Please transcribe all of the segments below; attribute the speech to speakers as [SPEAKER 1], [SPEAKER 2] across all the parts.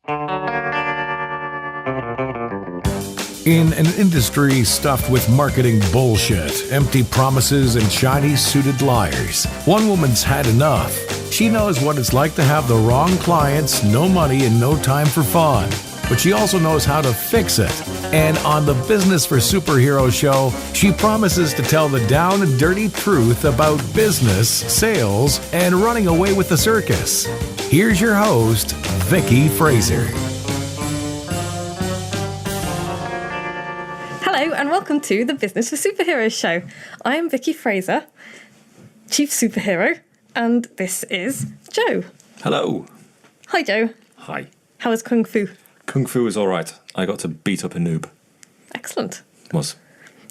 [SPEAKER 1] In an industry stuffed with marketing bullshit, empty promises, and Chinese-suited liars, one woman's had enough. She knows what it's like to have the wrong clients, no money, and no time for fun. But she also knows how to fix it. And on the Business for Superheroes show, she promises to tell the down and dirty truth about business, sales, and running away with the circus. Here's your host, Vicky Fraser.
[SPEAKER 2] Hello and welcome to the Business for Superheroes show. I am Vicky Fraser, Chief Superhero, and this is Joe.
[SPEAKER 3] Hello.
[SPEAKER 2] Hi Joe.
[SPEAKER 3] Hi.
[SPEAKER 2] How was Kung Fu?
[SPEAKER 3] Kung Fu was all right. I got to beat up a noob.
[SPEAKER 2] Excellent.
[SPEAKER 3] Was.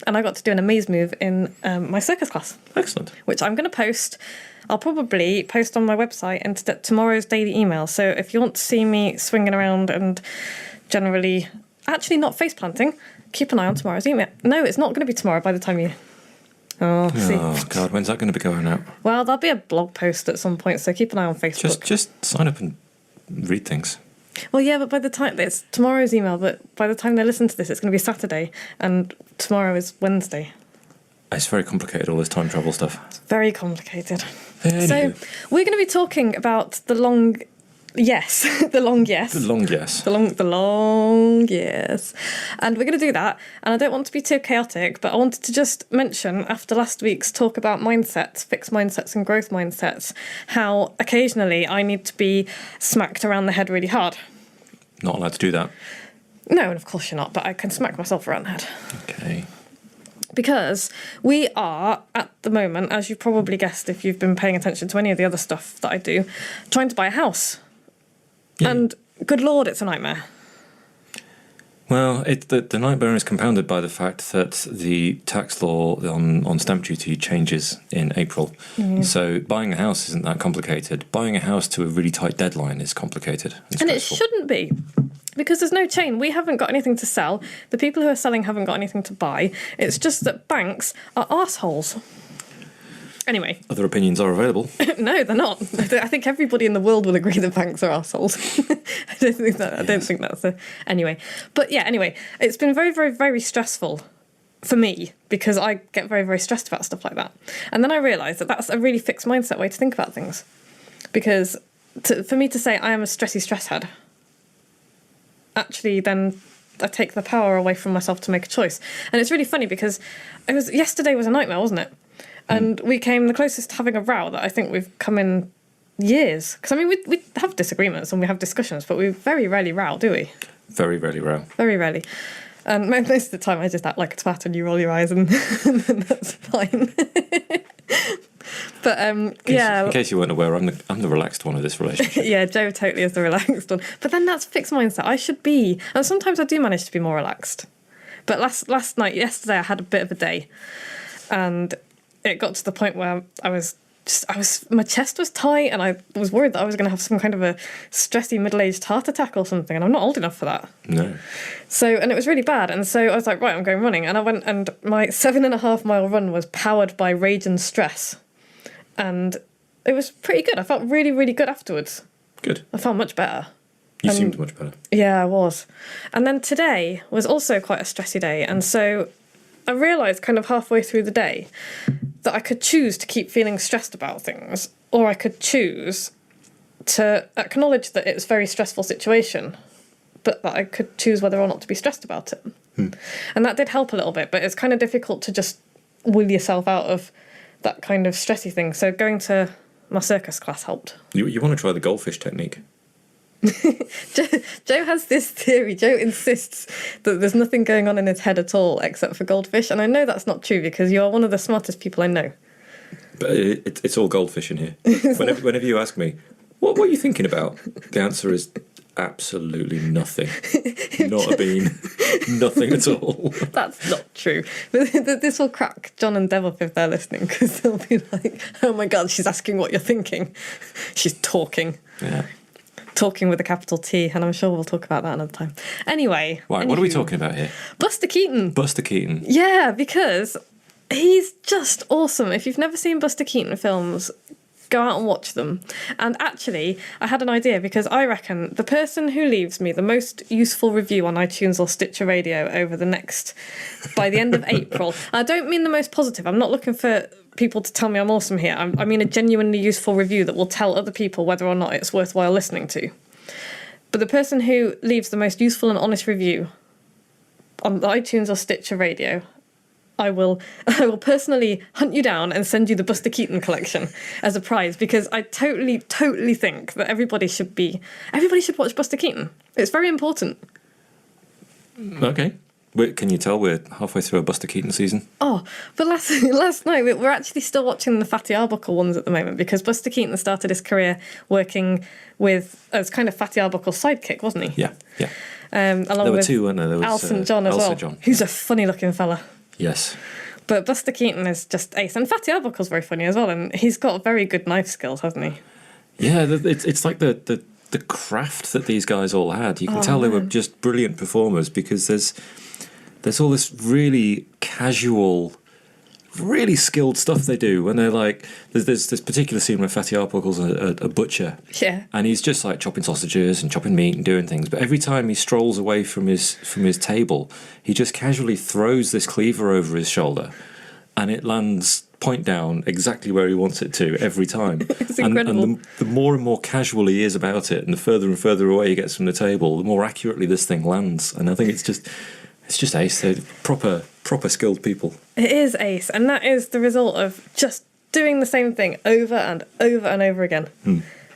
[SPEAKER 2] And I got to do an amaze move in my circus class.
[SPEAKER 3] Excellent.
[SPEAKER 2] Which I'm going to post. I'll probably post on my website and tomorrow's daily email. So if you want to see me swinging around and generally, actually not face planting, keep an eye on tomorrow's email. No, it's not going to be tomorrow by the time you... see.
[SPEAKER 3] Oh, God, when's that going to be going out?
[SPEAKER 2] Well, there'll be a blog post at some point, so keep an eye on Facebook.
[SPEAKER 3] Just sign up and read things.
[SPEAKER 2] Well, yeah, but by the time... It's tomorrow's email, but by the time they listen to this, it's going to be Saturday, and tomorrow is Wednesday.
[SPEAKER 3] It's very complicated, all this time travel stuff.
[SPEAKER 2] It's very complicated.
[SPEAKER 3] Anywho.
[SPEAKER 2] So, we're going to be talking about the long... Yes, the long yes.
[SPEAKER 3] The long yes.
[SPEAKER 2] The long yes. And we're going to do that. And I don't want to be too chaotic, but I wanted to just mention, after last week's talk about mindsets, fixed mindsets and growth mindsets, how occasionally I need to be smacked around the head really hard.
[SPEAKER 3] Not allowed to do that.
[SPEAKER 2] No, and of course you're not, but I can smack myself around the head.
[SPEAKER 3] Okay.
[SPEAKER 2] Because we are, at the moment, as you've probably guessed if you've been paying attention to any of the other stuff that I do, trying to buy a house. Yeah. And good Lord, it's a nightmare.
[SPEAKER 3] Well, the nightmare is compounded by the fact that the tax law on stamp duty changes in April. Mm. So buying a house isn't that complicated. Buying a house to a really tight deadline is complicated.
[SPEAKER 2] And it shouldn't be. Because there's no chain. We haven't got anything to sell. The people who are selling haven't got anything to buy. It's just that banks are arseholes. Anyway.
[SPEAKER 3] Other opinions are available.
[SPEAKER 2] No, they're not. I think everybody in the world will agree that banks are arseholes. I don't think that's a... Anyway. But yeah, anyway. It's been very, very, very stressful for me because I get very, very stressed about stuff like that. And then I realised that that's a really fixed mindset way to think about things. Because for me to say I am a stressy stress head, actually then I take the power away from myself to make a choice. And it's really funny because yesterday was a nightmare, wasn't it? And we came the closest to having a row that I think we've come in years. Because, I mean, we have disagreements and we have discussions, but we very rarely row, do we?
[SPEAKER 3] Very rarely row. Very
[SPEAKER 2] rarely. And most of the time I just act like a twat and you roll your eyes and that's fine. But, yeah.
[SPEAKER 3] In case you weren't aware, I'm the relaxed one of this relationship.
[SPEAKER 2] Yeah, Joe totally is the relaxed one. But then that's fixed mindset. I should be. And sometimes I do manage to be more relaxed. But yesterday, I had a bit of a day. And it got to the point where my chest was tight and I was worried that I was going to have some kind of a stressy middle-aged heart attack or something. And I'm not old enough for that.
[SPEAKER 3] No.
[SPEAKER 2] So, and it was really bad. And so I was like, right, I'm going running. And I went, and my 7.5 mile run was powered by rage and stress. And it was pretty good. I felt really, really good afterwards.
[SPEAKER 3] Good.
[SPEAKER 2] I felt much better.
[SPEAKER 3] You seemed much better.
[SPEAKER 2] Yeah, I was. And then today was also quite a stressy day. And so I realised kind of halfway through the day that I could choose to keep feeling stressed about things, or I could choose to acknowledge that it's a very stressful situation, but that I could choose whether or not to be stressed about it. And that did help a little bit, but it's kind of difficult to just will yourself out of that kind of stressy thing. So going to my circus class helped.
[SPEAKER 3] You want to try the goldfish technique?
[SPEAKER 2] Joe has this theory. Joe insists that there's nothing going on in his head at all except for goldfish, and I know that's not true because you're one of the smartest people I know.
[SPEAKER 3] But it's all goldfish in here. Whenever you ask me, what are you thinking about? The answer is absolutely nothing. Not a bean. Nothing at all.
[SPEAKER 2] That's not true. This will crack John and Dev up if they're listening, because they'll be like, oh my God, she's asking what you're thinking. She's talking.
[SPEAKER 3] Yeah.
[SPEAKER 2] Talking with a capital T, and I'm sure we'll talk about that another time. Anyway.
[SPEAKER 3] Right, what are we talking about here?
[SPEAKER 2] Buster Keaton.
[SPEAKER 3] Buster Keaton.
[SPEAKER 2] Yeah, because he's just awesome. If you've never seen Buster Keaton films, go out and watch them. And actually, I had an idea, because I reckon the person who leaves me the most useful review on iTunes or Stitcher Radio by the end of April, I don't mean the most positive. I'm not looking for people to tell me I'm awesome here. I mean a genuinely useful review that will tell other people whether or not it's worthwhile listening to. But the person who leaves the most useful and honest review on iTunes or Stitcher Radio, I will personally hunt you down and send you the Buster Keaton collection as a prize, because I totally think that everybody should watch Buster Keaton. It's very important.
[SPEAKER 3] Okay. Can you tell we're halfway through a Buster Keaton season?
[SPEAKER 2] Oh, but last night we're actually still watching the Fatty Arbuckle ones at the moment, because Buster Keaton started his career working as kind of Fatty Arbuckle's sidekick, wasn't he?
[SPEAKER 3] Yeah.
[SPEAKER 2] Along
[SPEAKER 3] There were
[SPEAKER 2] with
[SPEAKER 3] two, weren't there? There was
[SPEAKER 2] Al St. John as well,
[SPEAKER 3] John.
[SPEAKER 2] who's a funny-looking fella.
[SPEAKER 3] Yes.
[SPEAKER 2] But Buster Keaton is just ace. And Fatty Arbuckle's very funny as well, and he's got very good knife skills, hasn't he?
[SPEAKER 3] Yeah, it's like the craft that these guys all had. You can tell they were just brilliant performers, because there's all this really casual, really skilled stuff they do when they're like, there's this particular scene where Fatty Arbuckle's a butcher.
[SPEAKER 2] Yeah.
[SPEAKER 3] And he's just like chopping sausages and chopping meat and doing things. But every time he strolls away from his table, he just casually throws this cleaver over his shoulder, and it lands point down exactly where he wants it to every time.
[SPEAKER 2] It's incredible.
[SPEAKER 3] And the more and more casual he is about it, and the further and further away he gets from the table, the more accurately this thing lands. And I think it's just ace. They're proper skilled people.
[SPEAKER 2] It is ace, and that is the result of just doing the same thing over and over and over again.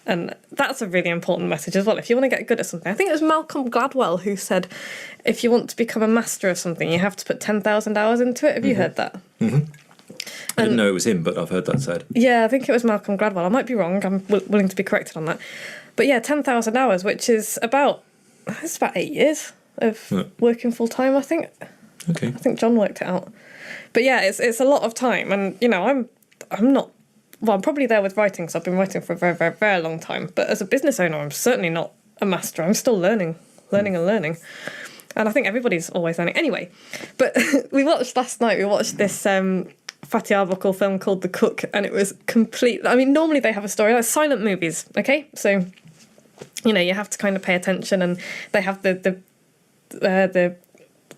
[SPEAKER 2] And that's a really important message as well. If you want to get good at something, I think it was Malcolm Gladwell who said, if you want to become a master of something, you have to put 10,000 hours into it. Have you heard that?
[SPEAKER 3] I didn't know it was him, but I've heard that said.
[SPEAKER 2] Yeah, I think it was Malcolm Gladwell. I might be wrong. I'm willing to be corrected on that. But yeah, 10,000 hours, which is about 8 years of working full time, I think.
[SPEAKER 3] Okay.
[SPEAKER 2] I think John worked it out. But yeah, it's a lot of time, and I'm not. Well, I'm probably there with writing, so I've been writing for a very, very, very long time. But as a business owner, I'm certainly not a master. I'm still learning. And I think everybody's always learning. Anyway, but last night we watched this Fatty Arbuckle film called The Cook, and it was complete. I mean, normally they have a story, like silent movies, okay? So, you have to kind of pay attention, and they have the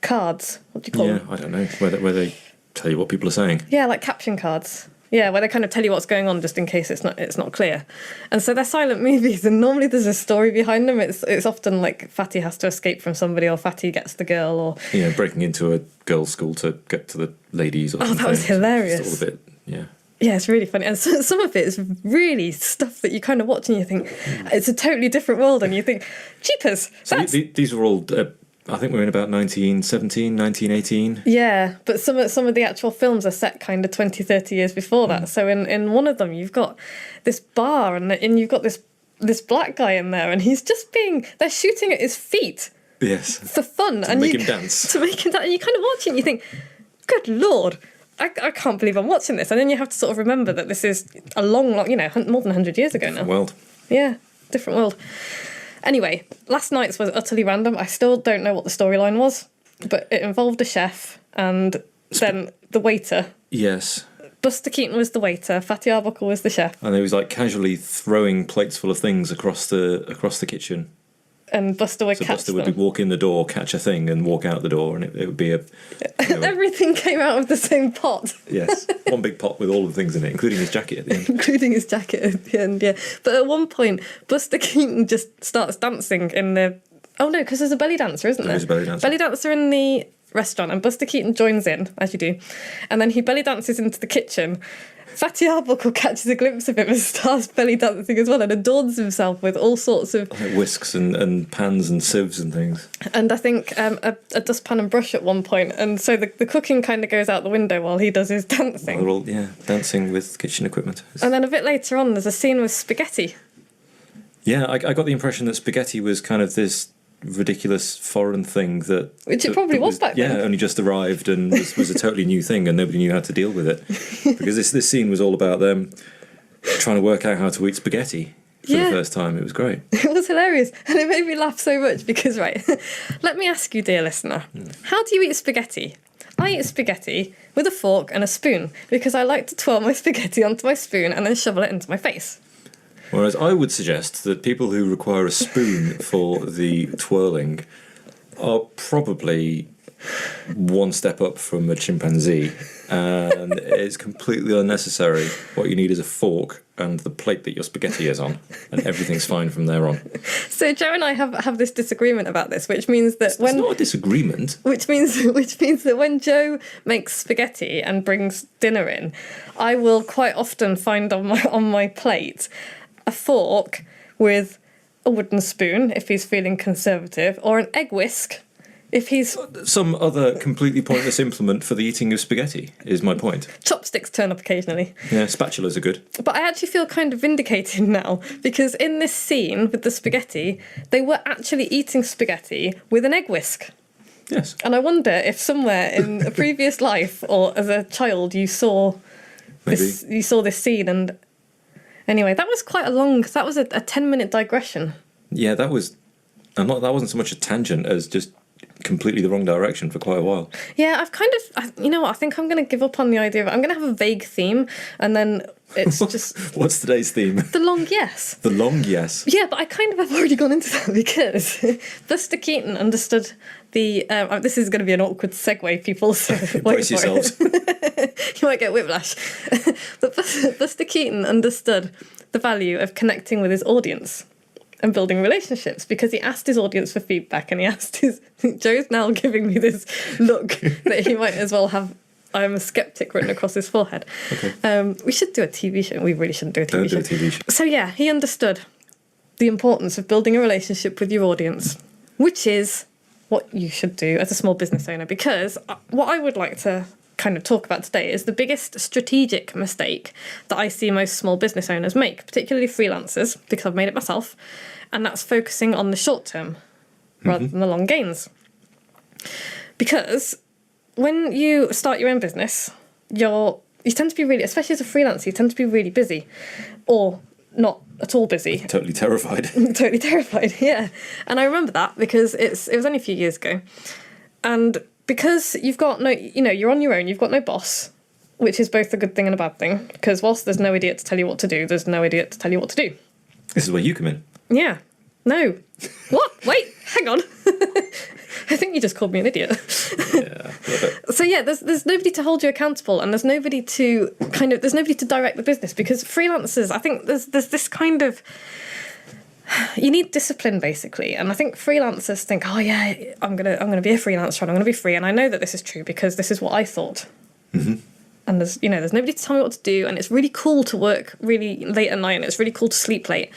[SPEAKER 2] cards. What do you call them?
[SPEAKER 3] Yeah, I don't know. Where they tell you what people are saying.
[SPEAKER 2] Yeah, like caption cards. Yeah, where they kind of tell you what's going on just in case it's not clear. And so they're silent movies, and normally there's a story behind them. It's often like Fatty has to escape from somebody, or Fatty gets the girl, or
[SPEAKER 3] breaking into a girls' school to get to the ladies or something.
[SPEAKER 2] That was hilarious.
[SPEAKER 3] It's all a bit, yeah.
[SPEAKER 2] Yeah, it's really funny. And so, some of it is really stuff that you kind of watch and you think, it's a totally different world, and you think, jeepers.
[SPEAKER 3] So these were all, I think we're in about 1917, 1918.
[SPEAKER 2] Yeah, but some of the actual films are set kind of 20, 30 years before that. So in one of them, you've got this bar, and you've got this black guy in there, and he's just they're shooting at his feet.
[SPEAKER 3] Yes.
[SPEAKER 2] For fun.
[SPEAKER 3] To make him dance.
[SPEAKER 2] To make him dance. And you kind of watch it and you think, good Lord, I can't believe I'm watching this. And then you have to sort of remember that this is a long, more than 100 years ago now.
[SPEAKER 3] World.
[SPEAKER 2] Yeah, different world. Anyway, last night's was utterly random. I still don't know what the storyline was, but it involved a chef and then the waiter.
[SPEAKER 3] Yes.
[SPEAKER 2] Buster Keaton was the waiter, Fatty Arbuckle was the chef.
[SPEAKER 3] And he was like casually throwing plates full of things across the kitchen.
[SPEAKER 2] And Buster would catch
[SPEAKER 3] Buster
[SPEAKER 2] them.
[SPEAKER 3] would walk in the door, catch a thing, and walk out the door, and it would be
[SPEAKER 2] Everything came out of the same pot.
[SPEAKER 3] Yes, one big pot with all the things in it, including his jacket at the end.
[SPEAKER 2] Including his jacket at the end, yeah. But at one point, Buster Keaton just starts dancing in the... Oh no, because there's a belly dancer, isn't there?
[SPEAKER 3] There is a belly dancer.
[SPEAKER 2] Belly dancer in the restaurant, and Buster Keaton joins in, as you do. And then he belly dances into the kitchen. Fatty Arbuckle catches a glimpse of him and starts belly dancing as well, and adorns himself with all sorts of...
[SPEAKER 3] Like whisks and pans and sieves and things.
[SPEAKER 2] And I think a dustpan and brush at one point, and so the cooking kind of goes out the window while he does his dancing.
[SPEAKER 3] Well, they're all, dancing with kitchen equipment.
[SPEAKER 2] And then a bit later on, there's a scene with spaghetti.
[SPEAKER 3] Yeah, I got the impression that spaghetti was kind of this ridiculous foreign thing
[SPEAKER 2] Which it probably was back then.
[SPEAKER 3] Yeah, only just arrived and was a totally new thing, and nobody knew how to deal with it. Because this scene was all about them trying to work out how to eat spaghetti for the first time. It was great.
[SPEAKER 2] It was hilarious, and it made me laugh so much because, right, let me ask you, dear listener, how do you eat spaghetti? I eat spaghetti with a fork and a spoon because I like to twirl my spaghetti onto my spoon and then shovel it into my face.
[SPEAKER 3] Whereas I would suggest that people who require a spoon for the twirling are probably one step up from a chimpanzee, and it's completely unnecessary. What you need is a fork and the plate that your spaghetti is on, and everything's fine from there on.
[SPEAKER 2] So Joe and I have this disagreement about this, which means that
[SPEAKER 3] It's not a disagreement.
[SPEAKER 2] Which means that when Joe makes spaghetti and brings dinner in, I will quite often find on my plate a fork with a wooden spoon if he's feeling conservative, or an egg whisk if he's...
[SPEAKER 3] Some other completely pointless implement for the eating of spaghetti, is my point.
[SPEAKER 2] Chopsticks turn up occasionally.
[SPEAKER 3] Yeah, spatulas are good.
[SPEAKER 2] But I actually feel kind of vindicated now, because in this scene with the spaghetti, they were actually eating spaghetti with an egg whisk.
[SPEAKER 3] Yes.
[SPEAKER 2] And I wonder if somewhere in a previous life, or as a child, you saw this scene. And anyway, that was quite that was a 10-minute digression.
[SPEAKER 3] Yeah, that wasn't so much a tangent as just completely the wrong direction for quite a while.
[SPEAKER 2] Yeah, you know what, I think I'm going to give up on the idea of it. I'm going to have a vague theme, and then it's just...
[SPEAKER 3] What's today's theme?
[SPEAKER 2] The long yes.
[SPEAKER 3] The long yes.
[SPEAKER 2] Yeah, but I kind of have already gone into that because Buster Keaton understood the... this is going to be an awkward segue, people, so
[SPEAKER 3] brace yourselves.
[SPEAKER 2] You might get whiplash. But Buster Keaton understood the value of connecting with his audience and building relationships, because he asked his audience for feedback, and he asked Joe's now giving me this look that he might as well have I am a skeptic written across his forehead. Okay. We should do a TV show. We really shouldn't do a TV show.
[SPEAKER 3] Don't do a TV show.
[SPEAKER 2] So yeah, he understood the importance of building a relationship with your audience, which is what you should do as a small business owner, because what I would like to kind of talk about today is the biggest strategic mistake that I see most small business owners make, particularly freelancers, because I've made it myself, and that's focusing on the short term rather than the long gains. Because when you start your own business, you tend to be really, especially as a freelancer, you tend to be really busy, or not at all busy.
[SPEAKER 3] Totally terrified.
[SPEAKER 2] Totally terrified, yeah. And I remember that because it was only a few years ago. And because you've got no, you're on your own, you've got no boss, which is both a good thing and a bad thing, because whilst there's no idiot to tell you what to do, there's no idiot to tell you what to do.
[SPEAKER 3] This is where you come in.
[SPEAKER 2] Yeah. No. What? Wait, hang on. I think you just called me an idiot.
[SPEAKER 3] Yeah.
[SPEAKER 2] So yeah, there's nobody to hold you accountable, and there's nobody to direct the business, because freelancers, I think there's this kind of, you need discipline basically, and I think freelancers think, oh yeah, I'm gonna be a freelancer and I'm gonna be free, and I know that this is true because this is what I thought. Mm-hmm. And there's nobody to tell me what to do, and it's really cool to work really late at night, and it's really cool to sleep late.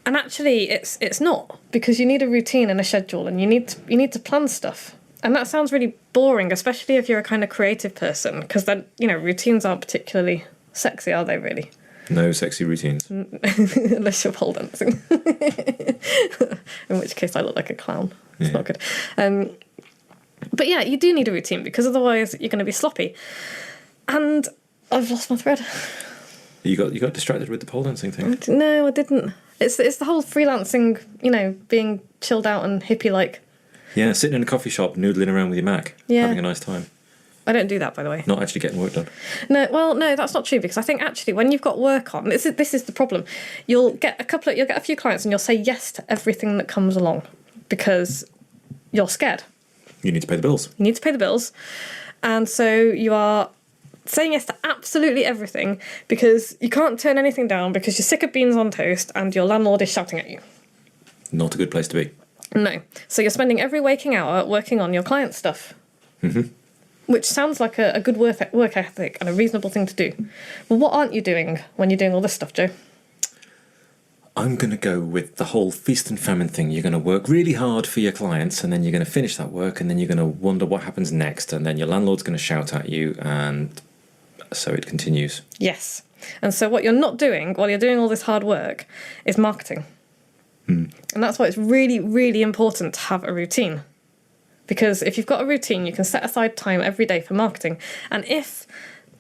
[SPEAKER 2] And actually, it's not, because you need a routine and a schedule, and you need to plan stuff. And that sounds really boring, especially if you're a kind of creative person, because then routines aren't particularly sexy, are they? Really?
[SPEAKER 3] No sexy routines,
[SPEAKER 2] unless you're pole dancing. In which case, I look like a clown. It's not good. But yeah, you do need a routine, because otherwise you're going to be sloppy. And I've lost my thread.
[SPEAKER 3] You got distracted with the pole dancing thing?
[SPEAKER 2] No, I didn't. It's the whole freelancing, being chilled out and hippie-like.
[SPEAKER 3] Yeah, sitting in a coffee shop, noodling around with your Mac, having a nice time. I
[SPEAKER 2] don't do that, by the way.
[SPEAKER 3] Not actually getting work done.
[SPEAKER 2] No, that's not true, because I think actually when you've got work on, this is the problem. You'll get a few clients and you'll say yes to everything that comes along because you're scared.
[SPEAKER 3] You need to pay the bills.
[SPEAKER 2] You need to pay the bills, and so you are saying yes to absolutely everything because you can't turn anything down because you're sick of beans on toast and your landlord is shouting at you.
[SPEAKER 3] Not a good place to be.
[SPEAKER 2] No. So you're spending every waking hour working on your client stuff. Mm-hmm. Which sounds like a good work ethic and a reasonable thing to do. Well, what aren't you doing when you're doing all this stuff, Joe?
[SPEAKER 3] I'm going to go with the whole feast and famine thing. You're going to work really hard for your clients, and then you're going to finish that work, and then you're going to wonder what happens next, and then your landlord's going to shout at you, and so it continues. Yes.
[SPEAKER 2] And so what you're not doing while you're doing all this hard work is marketing. And that's why it's really, really important to have a routine. Because if you've got a routine, you can set aside time every day for marketing. And if,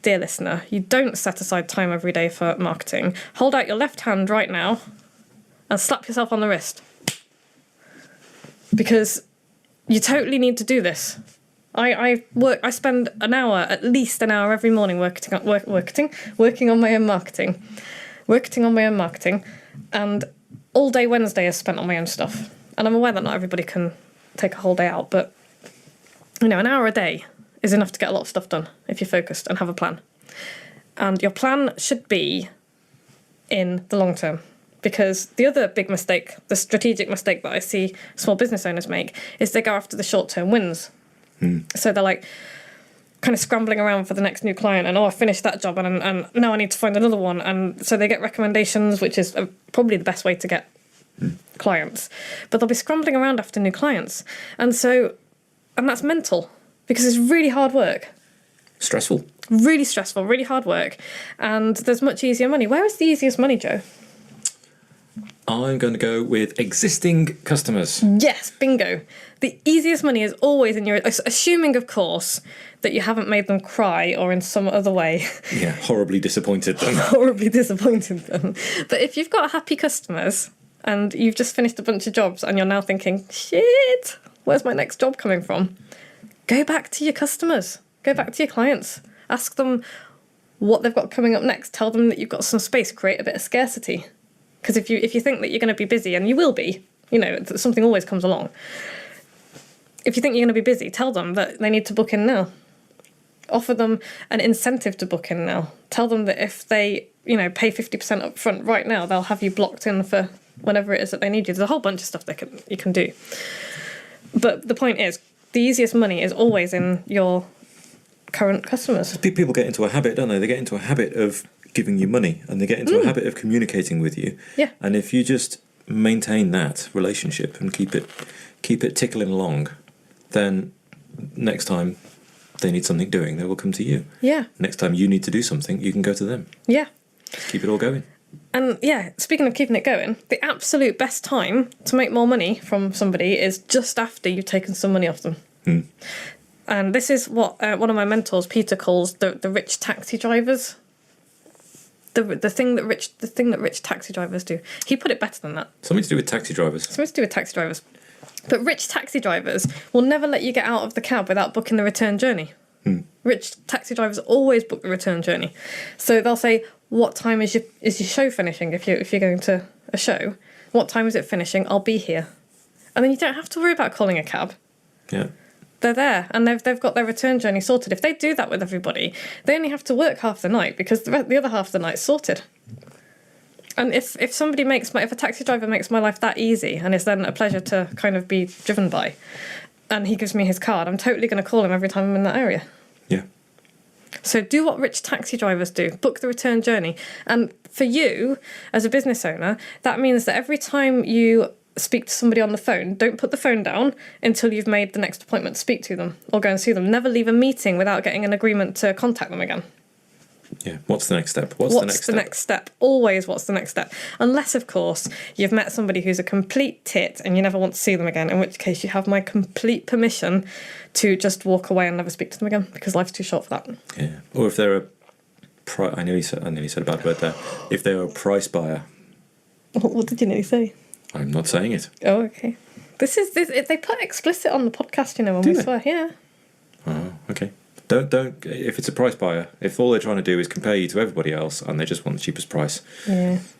[SPEAKER 2] dear listener, you don't set aside time every day for marketing, hold out your left hand right now and slap yourself on the wrist. Because you totally need to do this. I spend at least an hour every morning working on my own marketing, and all day Wednesday is spent on my own stuff. And I'm aware that not everybody can take a whole day out, but an hour a day is enough to get a lot of stuff done if you're focused and have a plan. And your plan should be in the long term. Because the other big mistake, the strategic mistake that I see small business owners make, is they go after the short-term wins. So they're like kind of scrambling around for the next new client, and I finished that job, and now I need to find another one. And so they get recommendations, which is probably the best way to get clients. But they'll be scrambling around after new clients. And that's mental, because it's really hard work.
[SPEAKER 3] Stressful.
[SPEAKER 2] Really stressful, really hard work. And there's much easier money. Where is the easiest money, Joe?
[SPEAKER 3] I'm going to go with existing customers.
[SPEAKER 2] Yes, bingo. The easiest money is always in your... Assuming, of course, that you haven't made them cry or in some other way.
[SPEAKER 3] Yeah, horribly disappointed them.
[SPEAKER 2] But if you've got happy customers and you've just finished a bunch of jobs and you're now thinking, shit, where's my next job coming from? Go back to your customers. Go back to your clients. Ask them what they've got coming up next. Tell them that you've got some space. Create a bit of scarcity. Because if you think that you're going to be busy, and you will be, something always comes along. If you think you're going to be busy, tell them that they need to book in now. Offer them an incentive to book in now. Tell them that if they, pay 50% up front right now, they'll have you blocked in for whenever it is that they need you. There's a whole bunch of stuff you can do. But the point is, the easiest money is always in your current customers.
[SPEAKER 3] People get into a habit, don't they? They get into a habit of giving you money, and they get into a habit of communicating with you.
[SPEAKER 2] Yeah.
[SPEAKER 3] And if you just maintain that relationship and keep it tickling along, then next time they need something doing, they will come to you.
[SPEAKER 2] Yeah.
[SPEAKER 3] Next time you need to do something, you can go to them.
[SPEAKER 2] Yeah.
[SPEAKER 3] Just keep it all going.
[SPEAKER 2] And yeah, speaking of keeping it going, the absolute best time to make more money from somebody is just after you've taken some money off them. And this is what one of my mentors, Peter, calls the rich taxi drivers. The thing that rich taxi drivers do. He put it better than that.
[SPEAKER 3] Something to do with taxi drivers.
[SPEAKER 2] But rich taxi drivers will never let you get out of the cab without booking the return journey. Rich taxi drivers always book the return journey. So they'll say, what time is your show finishing? If you're going to a show, what time is it finishing? I'll be here. And then you don't have to worry about calling a cab.
[SPEAKER 3] Yeah.
[SPEAKER 2] They're there, and they've got their return journey sorted. If they do that with everybody, they only have to work half the night, because the other half of the night's sorted. And if a taxi driver makes my life that easy, and it's then a pleasure to kind of be driven by, and he gives me his card, I'm totally going to call him every time I'm in that area.
[SPEAKER 3] Yeah.
[SPEAKER 2] So do what rich taxi drivers do. Book the return journey. And for you, as a business owner, that means that every time you speak to somebody on the phone, don't put the phone down until you've made the next appointment to speak to them or go and see them. Never leave a meeting without getting an agreement to contact them again.
[SPEAKER 3] Yeah. What's the next step? What's the next step?
[SPEAKER 2] Always what's the next step? Unless, of course, you've met somebody who's a complete tit and you never want to see them again, in which case you have my complete permission to just walk away and never speak to them again, because life's too short for that.
[SPEAKER 3] Yeah. Or if they're I nearly said a bad word there. If they're a price buyer.
[SPEAKER 2] What did you nearly say?
[SPEAKER 3] I'm not saying it.
[SPEAKER 2] Oh, okay. This they put explicit on the podcast, when we swear. Yeah.
[SPEAKER 3] Oh, okay. Don't if it's a price buyer, if all they're trying to do is compare you to everybody else and they just want the cheapest price,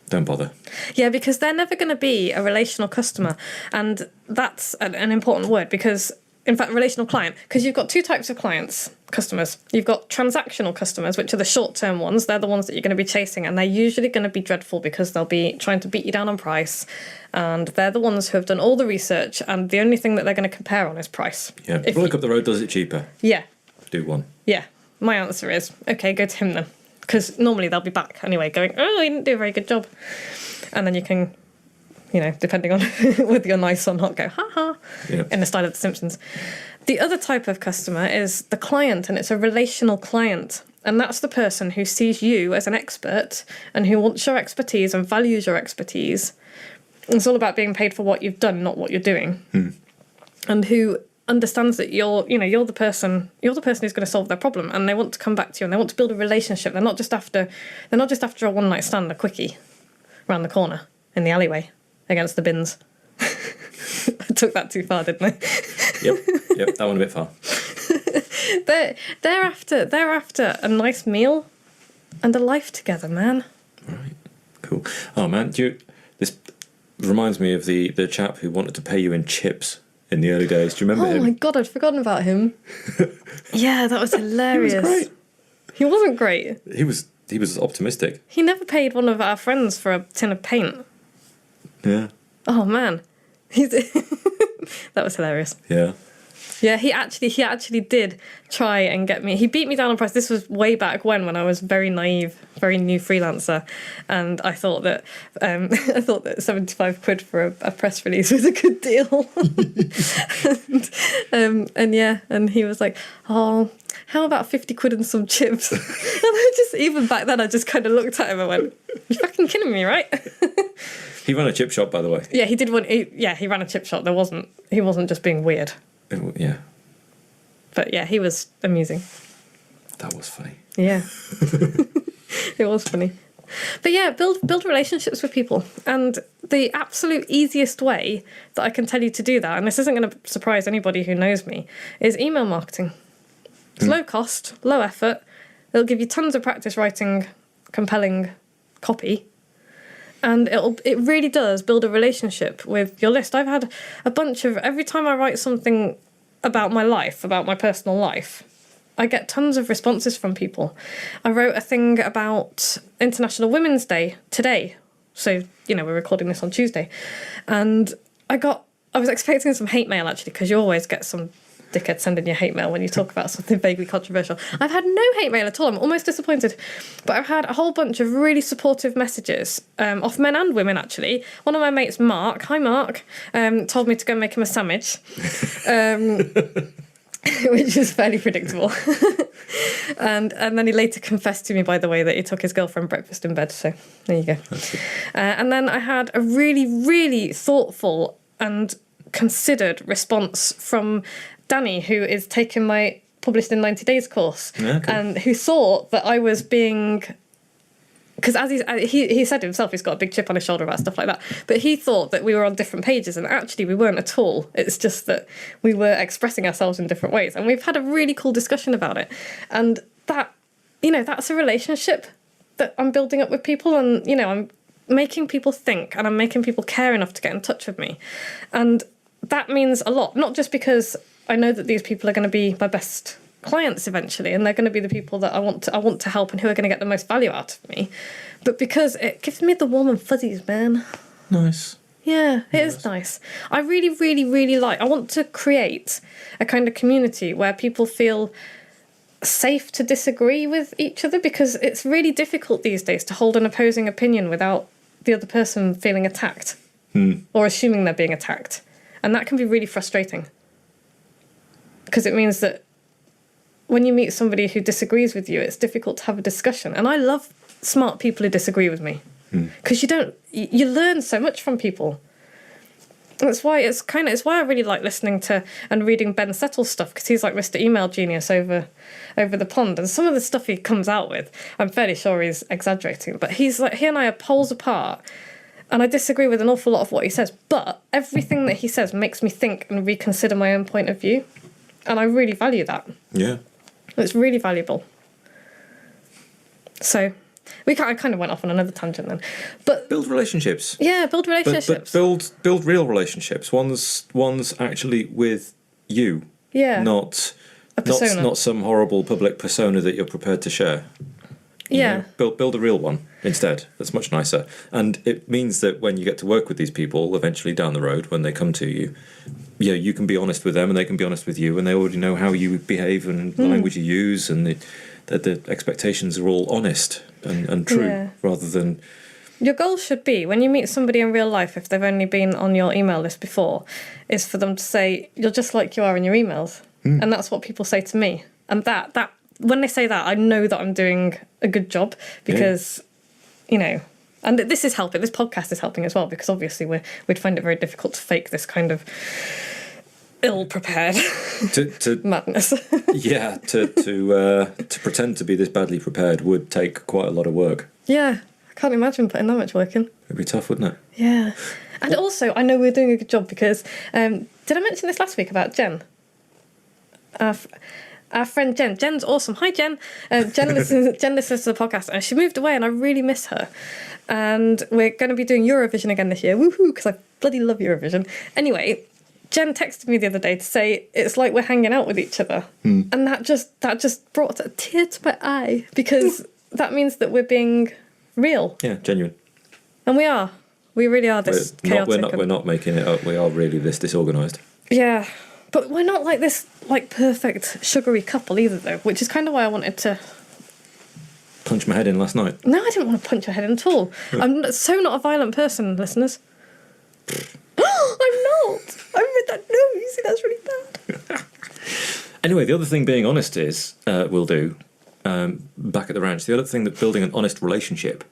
[SPEAKER 3] don't bother.
[SPEAKER 2] Yeah, because they're never going to be a relational customer, and that's an important word, because, in fact, relational client, because you've got two types of customers. You've got transactional customers, which are the short-term ones. They're the ones that you're going to be chasing, and they're usually going to be dreadful because they'll be trying to beat you down on price, and they're the ones who have done all the research, and the only thing that they're going to compare on is price.
[SPEAKER 3] Yeah, look up the road does it cheaper.
[SPEAKER 2] Yeah.
[SPEAKER 3] Do one.
[SPEAKER 2] Yeah. My answer is, okay, go to him then. Because normally they'll be back anyway going, oh, he didn't do a very good job. And then you can, depending on whether you're nice or not, go, ha-ha, in the style of The Simpsons. The other type of customer is the client, and it's a relational client. And that's the person who sees you as an expert and who wants your expertise and values your expertise. It's all about being paid for what you've done, not what you're doing. And who understands that you're the person who's going to solve their problem, and they want to come back to you and they want to build a relationship. They're not just after a one night stand, a quickie around the corner in the alleyway against the bins. I took that too far, didn't I?
[SPEAKER 3] Yep, that one a bit far.
[SPEAKER 2] they're after a nice meal and a life together, man.
[SPEAKER 3] Right. Cool. Oh man, this reminds me of the chap who wanted to pay you in chips in the early days. Do you remember him?
[SPEAKER 2] Oh my god, I'd forgotten about him. Yeah, that was hilarious.
[SPEAKER 3] He was great.
[SPEAKER 2] He wasn't great.
[SPEAKER 3] He was optimistic.
[SPEAKER 2] He never paid one of our friends for a tin of paint.
[SPEAKER 3] Yeah.
[SPEAKER 2] Oh man, that was hilarious.
[SPEAKER 3] Yeah.
[SPEAKER 2] Yeah, he actually did try and get me. He beat me down on price. This was way back when I was very naive, very new freelancer, and I thought that 75 quid for a press release was a good deal. and he was like, "Oh, how about 50 quid and some chips?" And even back then, I just kind of looked at him and went, "You're fucking kidding me, right?"
[SPEAKER 3] He ran a chip shop, by the way.
[SPEAKER 2] Yeah, he did one. He ran a chip shop. He wasn't just being weird.
[SPEAKER 3] Yeah.
[SPEAKER 2] But yeah, he was amusing.
[SPEAKER 3] That was funny.
[SPEAKER 2] Yeah. It was funny. But yeah, build relationships with people. And the absolute easiest way that I can tell you to do that, and this isn't going to surprise anybody who knows me, is email marketing. It's low cost, low effort. It'll give you tons of practice writing compelling copy. And it really does build a relationship with your list. I've had a bunch of, every time I write something about my life, about my personal life, I get tons of responses from people. I wrote a thing about International Women's Day today. So, we're recording this on Tuesday. And I was expecting some hate mail, actually, because you always get some dickhead sending you hate mail when you talk about something vaguely controversial. I've had no hate mail at all. I'm almost disappointed. But I've had a whole bunch of really supportive messages off men and women, actually. One of my mates, Mark, hi Mark, told me to go make him a sandwich, which is fairly predictable. and then he later confessed to me, by the way, that he took his girlfriend breakfast in bed. So there you go. And then I had a really, really thoughtful and considered response from Danny, who is taking my Published in 90 Days course, and who thought that I was being... Because as he said himself, he's got a big chip on his shoulder about stuff like that, but he thought that we were on different pages, and actually we weren't at all. It's just that we were expressing ourselves in different ways, and we've had a really cool discussion about it. And that, that's a relationship that I'm building up with people, and, I'm making people think, and I'm making people care enough to get in touch with me. And that means a lot, not just because I know that these people are going to be my best clients eventually, and they're going to be the people that I want to help and who are going to get the most value out of me, but because it gives me the warm and fuzzies, man.
[SPEAKER 3] Nice.
[SPEAKER 2] Yeah, it is nice. I really, really, really I want to create a kind of community where people feel safe to disagree with each other, because it's really difficult these days to hold an opposing opinion without the other person feeling attacked or assuming they're being attacked. And that can be really frustrating, because it means that when you meet somebody who disagrees with you, it's difficult to have a discussion. And I love smart people who disagree with me, because you learn so much from people. That's why it's why I really like listening to and reading Ben Settle's stuff, because he's like Mr. Email Genius over the pond, and some of the stuff he comes out with, I'm fairly sure he's exaggerating, but he and I are poles apart, and I disagree with an awful lot of what he says, but everything that he says makes me think and reconsider my own point of view, and I really value that.
[SPEAKER 3] Yeah,
[SPEAKER 2] it's really valuable. So I kind of went off on another tangent then, but
[SPEAKER 3] build relationships.
[SPEAKER 2] Yeah, build relationships.
[SPEAKER 3] But build real relationships. One's actually with you.
[SPEAKER 2] Yeah,
[SPEAKER 3] not
[SPEAKER 2] a persona.
[SPEAKER 3] Not some horrible public persona that you're prepared to share.
[SPEAKER 2] Yeah,
[SPEAKER 3] build a real one instead. That's much nicer, and it means that when you get to work with these people eventually down the road, when they come to you, you can be honest with them, and they can be honest with you, and they already know how you behave and the language you use, and the expectations are all honest and true, rather than...
[SPEAKER 2] Your goal should be, when you meet somebody in real life, if they've only been on your email list before, is for them to say, "You're just like you are in your emails." And that's what people say to me. And that when they say that, I know that I'm doing a good job, because, and this is helping. This podcast is helping as well, because obviously we'd find it very difficult to fake this kind of ill-prepared to madness.
[SPEAKER 3] Yeah, to pretend to be this badly prepared would take quite a lot of work.
[SPEAKER 2] Yeah, I can't imagine putting that much work in.
[SPEAKER 3] It'd be tough, wouldn't it?
[SPEAKER 2] Yeah. And also, I know we're doing a good job, because did I mention this last week about Jen? our friend Jen. Jen's awesome. Hi, Jen. Jen listens to the podcast, and she moved away, and I really miss her. And we're going to be doing Eurovision again this year. Woohoo! Because I bloody love Eurovision. Anyway, Jen texted me the other day to say it's like we're hanging out with each other, and that just brought a tear to my eye, because that means that we're being real.
[SPEAKER 3] Yeah, genuine.
[SPEAKER 2] And we are. We really are this chaotic.
[SPEAKER 3] We're not making it up. We are really this disorganised.
[SPEAKER 2] Yeah. But we're not like this like perfect sugary couple either, though, which is kind of why I wanted to
[SPEAKER 3] punch my head in last night.
[SPEAKER 2] No, I didn't want to punch your head in at all. I'm so not a violent person, listeners. I'm not. I read that note. You see, that's really bad.
[SPEAKER 3] Anyway, the other thing being honest is, we'll do, back at the ranch, the other thing that building an honest relationship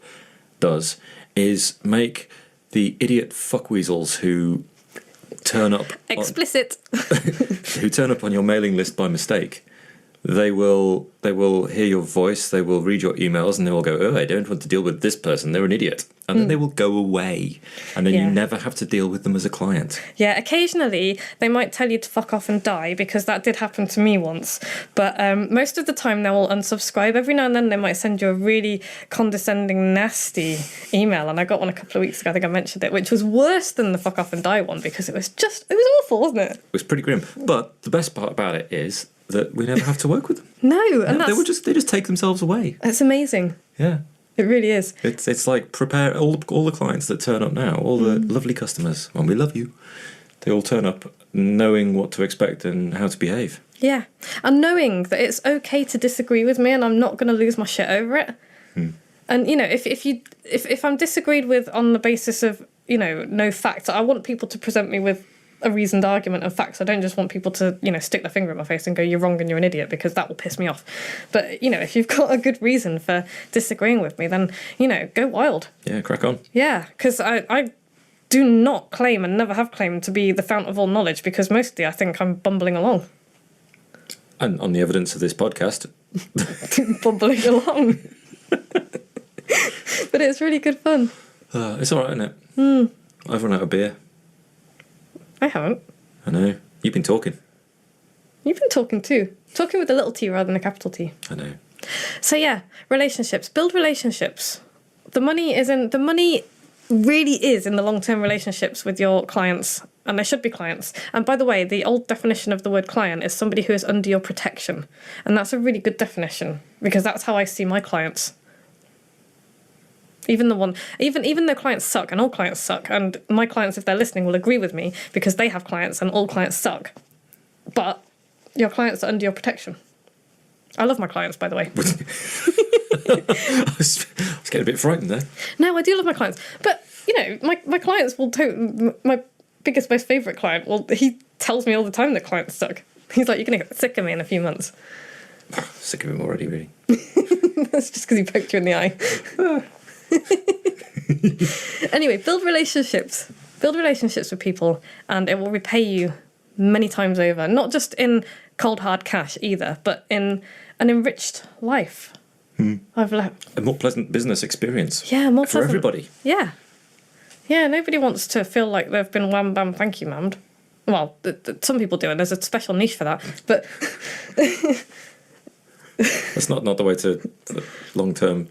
[SPEAKER 3] does is make the idiot fuckweasels who turn up...
[SPEAKER 2] Explicit.
[SPEAKER 3] who turn up on your mailing list by mistake. They will hear your voice, they will read your emails, and they will go, oh, I don't want to deal with this person, they're an idiot. And then they will go away. And then you never have to deal with them as a client.
[SPEAKER 2] Yeah, occasionally they might tell you to fuck off and die, because that did happen to me once. But most of the time they will unsubscribe. Every now and then they might send you a really condescending, nasty email. And I got one a couple of weeks ago, I think I mentioned it, which was worse than the fuck off and die one, because it was awful, wasn't it?
[SPEAKER 3] It was pretty grim. But the best part about it is that we never have to work with them.
[SPEAKER 2] No, and
[SPEAKER 3] they just take themselves away.
[SPEAKER 2] It's amazing.
[SPEAKER 3] Yeah.
[SPEAKER 2] It really is.
[SPEAKER 3] It's like prepare all the clients that turn up now, all the lovely customers, and we love you. They all turn up knowing what to expect and how to behave.
[SPEAKER 2] Yeah, and knowing that it's okay to disagree with me, and I'm not going to lose my shit over it. And you know, if I'm disagreed with on the basis of no facts, I want people to present me with a reasoned argument and facts. I don't just want people to, stick their finger in my face and go, you're wrong and you're an idiot, because that will piss me off. But, if you've got a good reason for disagreeing with me, then, go wild.
[SPEAKER 3] Yeah, crack on.
[SPEAKER 2] Yeah, because I do not claim and never have claimed to be the fount of all knowledge, because mostly I think I'm bumbling along.
[SPEAKER 3] And on the evidence of this podcast.
[SPEAKER 2] Bumbling along. But it's really good fun.
[SPEAKER 3] It's all right, isn't it? I've run out of beer.
[SPEAKER 2] I haven't.
[SPEAKER 3] I know. You've been talking.
[SPEAKER 2] You've been talking too. Talking with a little T rather than a capital T.
[SPEAKER 3] I know.
[SPEAKER 2] So yeah, relationships. Build relationships. The money really is in the long-term relationships with your clients, and they should be clients. And by the way, the old definition of the word client is somebody who is under your protection. And that's a really good definition, because that's how I see my clients. Even though clients suck, and all clients suck, and my clients, if they're listening, will agree with me, because they have clients and all clients suck. But your clients are under your protection. I love my clients, by the way.
[SPEAKER 3] I was getting a bit frightened there.
[SPEAKER 2] No, I do love my clients. But, my clients will my biggest, most favourite client, he tells me all the time that clients suck. He's like, you're going to get sick of me in a few months.
[SPEAKER 3] Sick of him already, really.
[SPEAKER 2] That's just because he poked you in the eye. Anyway, build relationships with people, and it will repay you many times over, not just in cold hard cash either, but in an enriched life. A
[SPEAKER 3] more pleasant business experience.
[SPEAKER 2] Yeah, more
[SPEAKER 3] for
[SPEAKER 2] pleasant.
[SPEAKER 3] Everybody.
[SPEAKER 2] Yeah, nobody wants to feel like they've been wham bam thank you ma'amed. Well, some people do, and there's a special niche for that, but
[SPEAKER 3] that's not the way to long term.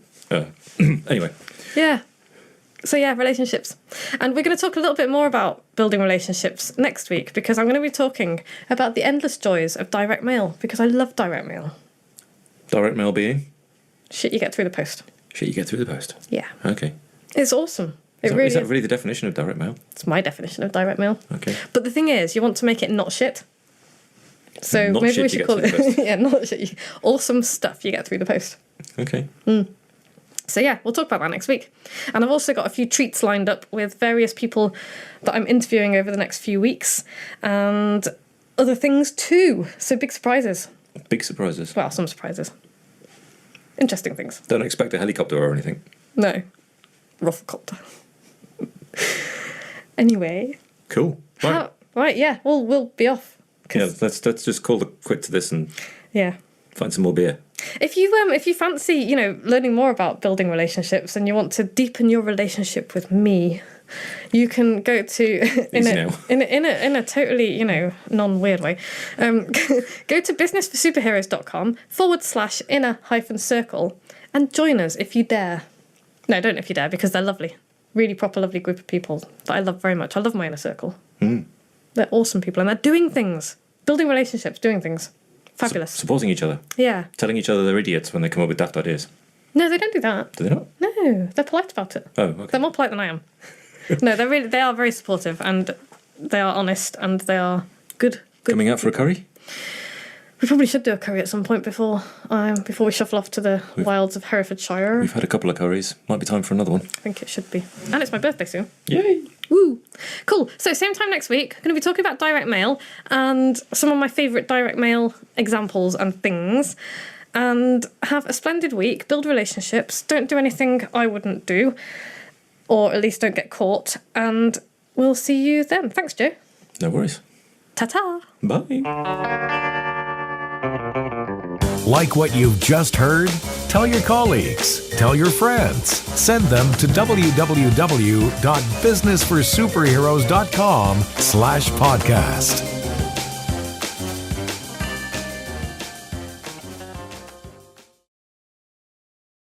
[SPEAKER 3] Anyway.
[SPEAKER 2] Yeah. So yeah, relationships. And we're going to talk a little bit more about building relationships next week, because I'm going to be talking about the endless joys of direct mail, because I love direct mail.
[SPEAKER 3] Direct mail being?
[SPEAKER 2] Shit you get through the post.
[SPEAKER 3] Shit you get through the post?
[SPEAKER 2] Yeah.
[SPEAKER 3] Okay.
[SPEAKER 2] It's awesome.
[SPEAKER 3] Is that really the definition of direct mail?
[SPEAKER 2] It's my definition of direct mail.
[SPEAKER 3] Okay.
[SPEAKER 2] But the thing is, you want to make it not shit. So
[SPEAKER 3] not
[SPEAKER 2] maybe
[SPEAKER 3] shit
[SPEAKER 2] we should call it yeah, not shit. Awesome stuff you get through the post.
[SPEAKER 3] Okay.
[SPEAKER 2] So yeah, we'll talk about that next week. And I've also got a few treats lined up with various people that I'm interviewing over the next few weeks, and other things too. So big surprises.
[SPEAKER 3] Big surprises.
[SPEAKER 2] Well, some surprises. Interesting things.
[SPEAKER 3] Don't expect a helicopter or anything.
[SPEAKER 2] No. Rufflecopter. Anyway.
[SPEAKER 3] Cool. Right.
[SPEAKER 2] Right, yeah. We'll be off.
[SPEAKER 3] Yeah, let's just call it quit to this and find some more beer.
[SPEAKER 2] If you fancy, learning more about building relationships, and you want to deepen your relationship with me, you can go to in
[SPEAKER 3] Easy now.
[SPEAKER 2] a totally, non-weird way. Go to businessforsuperheroes.com/inner-circle and join us if you dare. No, don't if you dare, because they're lovely. Really proper, lovely group of people that I love very much. I love my inner circle. They're awesome people, and they're doing things, building relationships, doing things. Fabulous.
[SPEAKER 3] Supporting each other.
[SPEAKER 2] Yeah.
[SPEAKER 3] Telling each other they're idiots when they come up with daft ideas.
[SPEAKER 2] No, they don't do that.
[SPEAKER 3] Do they not?
[SPEAKER 2] No, they're polite about it.
[SPEAKER 3] Oh, okay.
[SPEAKER 2] They're more polite than I am. No, they are very supportive, and they are honest, and they are good.
[SPEAKER 3] Coming out for a curry?
[SPEAKER 2] We probably should do a curry at some point before we shuffle off to the wilds of Herefordshire.
[SPEAKER 3] We've had a couple of curries. Might be time for another one.
[SPEAKER 2] I think it should be. And it's my birthday soon.
[SPEAKER 3] Yay!
[SPEAKER 2] Woo! Cool. So same time next week, going to be talking about direct mail and some of my favourite direct mail examples and things. And have a splendid week. Build relationships. Don't do anything I wouldn't do. Or at least don't get caught. And we'll see you then. Thanks, Joe.
[SPEAKER 3] No worries.
[SPEAKER 1] Ta-ta.
[SPEAKER 3] Bye.
[SPEAKER 1] Like what you've just heard? Tell your colleagues, tell your friends, send them to www.businessforsuperheroes.com/podcast.